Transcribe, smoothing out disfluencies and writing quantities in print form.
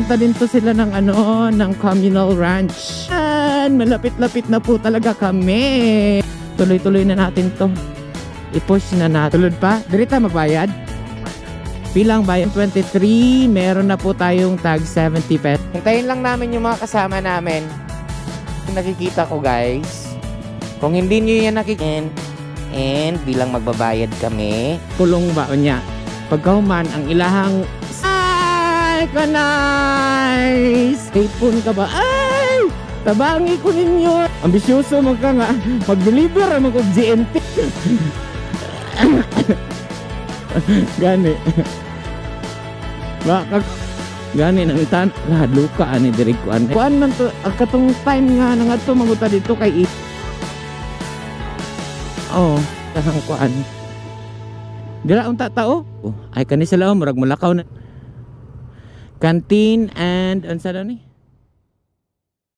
Papunta din to sila ng ano, ng communal ranch. And malapit-lapit na po talaga kami. Tuloy-tuloy na natin to. I-push na natin. Tulad pa? Dirita magbayad? Bilang bayan 23, meron na po tayong tag 70 pesos. Hintayin lang namin yung mga kasama namin. Nakikita ko guys. Kung hindi nyo yan nakikita, and bilang magbabayad kami, kulong ba niya? Pagkahuman ang ilahang ay nice! Ipon ka ba? Ay! Tabangi ko ninyo! Ambisyoso mo ka nga. Mag-deliver mo kong GNT. Gani. Baka gani nang itan lahat luka ani diri kuan. Kuan man to katong time nga nang adto manguta dito kay oh, kasang kuan. Dira unta tao. Oh, ay kani sila murag mulakaw na. Canteen and unsa daw ni?